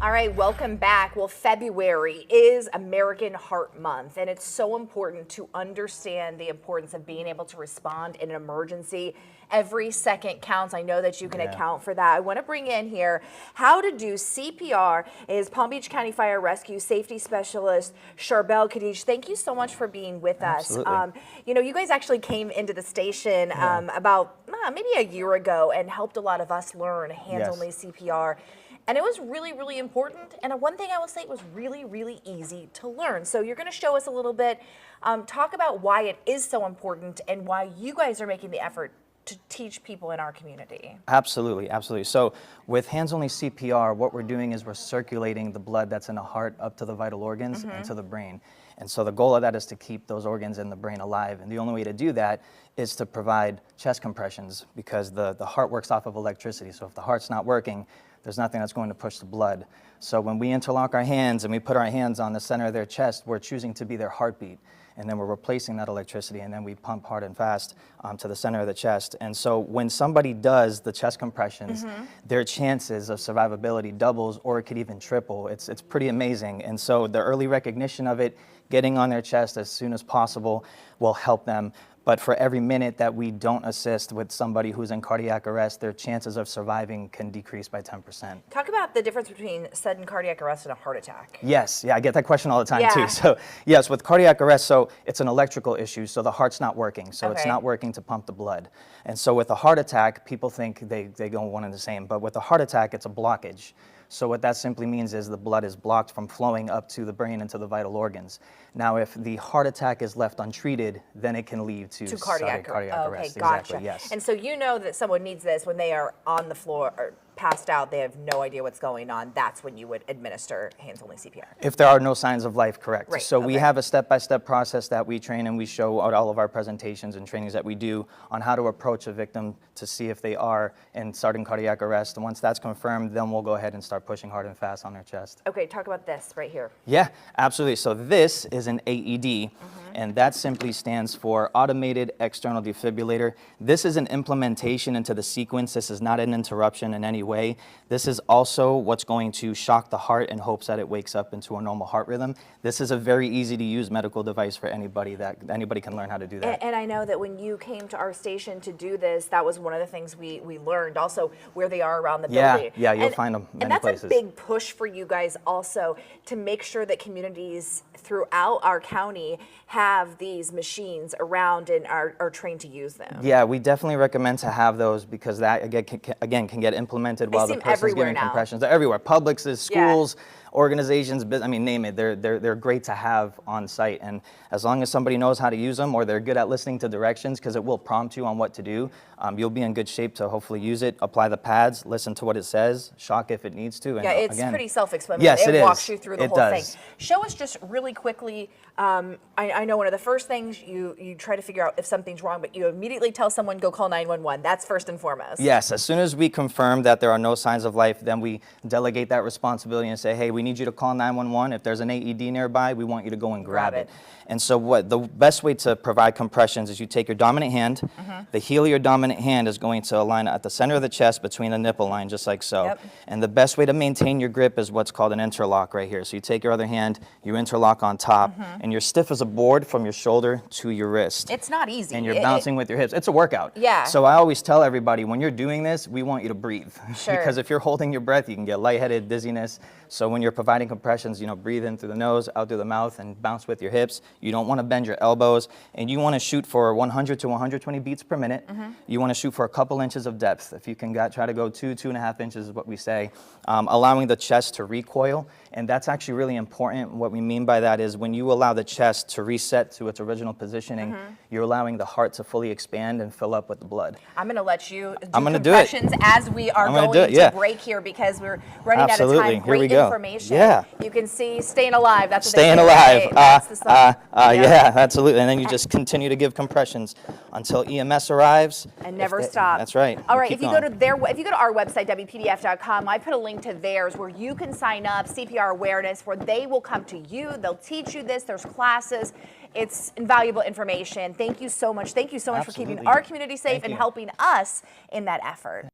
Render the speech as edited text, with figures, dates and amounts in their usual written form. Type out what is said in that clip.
All right, welcome back. Well, February is American Heart Month, and it's so important to understand the importance of being able to respond in an emergency. Every second counts. I know that you can account for that. I want to bring in here how to do CPR is Palm Beach County Fire Rescue Safety Specialist Charbel Khadij. Thank you so much for being with us. You know, you guys actually came into the station about maybe a year ago and helped a lot of us learn hands-only CPR. And it was really, really important. And one thing I will say, it was really, really easy to learn. So you're going to show us a little bit, talk about why it is so important and why you guys are making the effort to teach people in our community. Absolutely, absolutely. So with hands-only CPR, what we're doing is we're circulating the blood that's in the heart up to the vital organs and to the brain. And so the goal of that is to keep those organs in the brain alive. And the only way to do that is to provide chest compressions, because the heart works off of electricity. So if the heart's not working, there's nothing that's going to push the blood. So when we interlock our hands and we put our hands on the center of their chest, we're choosing to be their heartbeat. And then we're replacing that electricity, and then we pump hard and fast to the center of the chest. And so when somebody does the chest compressions, their chances of survivability doubles, or it could even triple. It's pretty amazing. And so the early recognition of it, getting on their chest as soon as possible, will help them. But for every minute that we don't assist with somebody who's in cardiac arrest, their chances of surviving can decrease by 10%. Talk about the difference between sudden cardiac arrest and a heart attack. Yes, I get that question all the time too. So yes, with cardiac arrest, so it's an electrical issue, so the heart's not working, so it's not working to pump the blood. And so with a heart attack, people think they go one and the same, but with a heart attack, it's a blockage. So what that simply means is the blood is blocked from flowing up to the brain and to the vital organs. Now, if the heart attack is left untreated, then it can lead to cardiac arrest. Gotcha. Exactly, yes. And so you know that someone needs this when they are on the floor or passed out, they have no idea what's going on. That's when you would administer hands-only CPR. If there are no signs of life, correct. Right. So we have a step-by-step process that we train, and we show out all of our presentations and trainings that we do on how to approach a victim to see if they are in sudden cardiac arrest. And once that's confirmed, then we'll go ahead and start pushing hard and fast on their chest. Okay, talk about this right here. Yeah, absolutely. So this is an AED, and that simply stands for Automated External Defibrillator. This is an implementation into the sequence. This is not an interruption in any way. This is also what's going to shock the heart in hopes that it wakes up into a normal heart rhythm. This is a very easy to use medical device for anybody, that anybody can learn how to do that. And I know that when you came to our station to do this, that was one of the things we learned, also where they are around the building. Yeah, you'll find them many places. And that's a big push for you guys also, to make sure that communities throughout our county have these machines around and are trained to use them. Yeah, we definitely recommend to have those, because that again can get implemented while the person's giving compressions. They're everywhere. Publixes, schools, organizations, I mean, name it. They're great to have on site, and as long as somebody knows how to use them, or they're good at listening to directions, because it will prompt you on what to do, you'll be in good shape to hopefully use it. Apply the pads, listen to what it says, shock if it needs to. And yeah, it's pretty self-explanatory. Yes, it walks you through the whole does. thing. Show us just really quickly. I know one of the first things you try to figure out if something's wrong, but you immediately tell someone, go call 911. That's first and foremost. Yes, as soon as we confirm that there are no signs of life, then we delegate that responsibility and say, hey, we need you to call 911. If there's an AED nearby, we want you to go and grab it. And so the best way to provide compressions is you take your dominant hand. The heel of your dominant hand is going to align at the center of the chest between the nipple line, just like so. And the best way to maintain your grip is what's called an interlock right here. So you take your other hand, you interlock on top, and you're stiff as a board from your shoulder to your wrist. It's not easy. And you're bouncing with your hips. It's a workout. Yeah. So I always tell everybody, when you're doing this, we want you to breathe. Sure. Because if you're holding your breath, you can get lightheaded, dizziness. So when you're providing compressions, breathe in through the nose, out through the mouth, and bounce with your hips. You don't want to bend your elbows, and you want to shoot for 100 to 120 beats per minute. You want to shoot for a couple inches of depth. If you can try to go 2.5 inches is what we say, allowing the chest to recoil. And that's actually really important. What we mean by that is when you allow the chest to reset to its original positioning, you're allowing the heart to fully expand and fill up with the blood. I'm going to let you do compressions as we are going to break here, because we're running out of time. Great information. Yeah. You can see Staying Alive. That's what Staying they say, Alive. That's the song. Yeah, absolutely. And then you just continue to give compressions until EMS arrives. And never stop. That's right. All right. If you go to our website, WPDF.com, I put a link to theirs where you can sign up, CPR awareness, where they will come to you. They'll teach you this. There's classes. It's invaluable information. Thank you so much. Thank you so much for keeping our community safe and helping us in that effort.